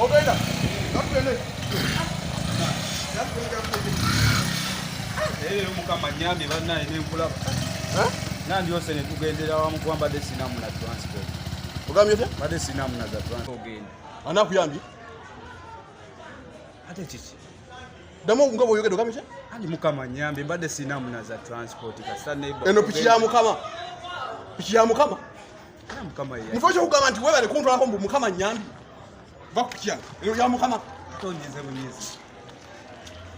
Ogenda. Nakutende. Mukama nyambi bannaye nenkulaba. Nandi yose ne tugendera wamu kwamba desinamu na transport. Ogambye te? Bade sinamu na za transport ogenda. Anakuyambye? Ate kiki? Damo ngabo yogedde ogambye te? Ani mukama nyambi bade sinamu na za transport kasa neighbor. Eno piki ya mukama. Piki ya mukama. Ana mukama yeye. Mufosho kugamba nti webale kuntwalako mbu mukama nyambi. Bakukya. Eno ya mukama. Tonyize bunyezi.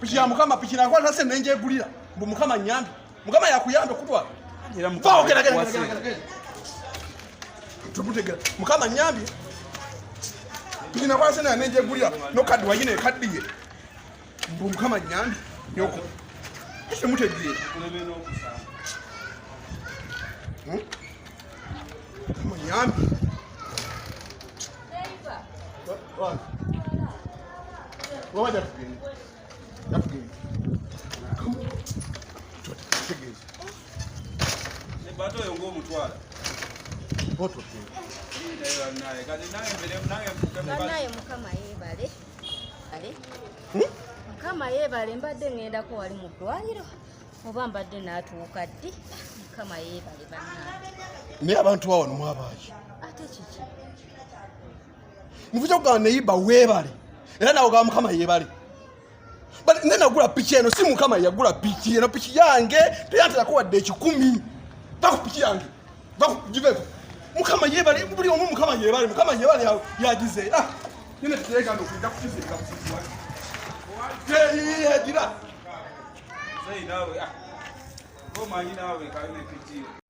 Piki ya mukama piki na kwata se nenje egulira mbu mukama nyambi. Mukama yakuyambe kutwala. Era mukama. Tubutegera. Mukama nyambi. Piki na kwata se nenje egulira no kadi wayine kadiye. Mbu mukama nyambi. Yoko. Ese mutegere. Kulemeno okusanga. Mukama nyambi. What? What was that? Come on. Ne bato yongo mutwala. What was it? Naye kati naye mukama yebale. Ale. Mukama yebale mbadde ngendako wali mu ddwaliro. Oba mbadde n'atuuka ddi. Mukama yebale bannaye. Ne abantu awo nomwabaaki. Ate kiki? Muvuga kugamba neyiba weebale. Era nawe ga mukama yebale. But nena gula piki eno si mukama yagula piki eno piki yange teyantera ko wadde 10. Bako piki yange. Bako giveko. Mukama yebale buli omu mukama yebale yagize. Nene tereka ndo kwenda kukizeka kusizwa. Ye dira. Sei nawe. Goma ina nawe kaine piki.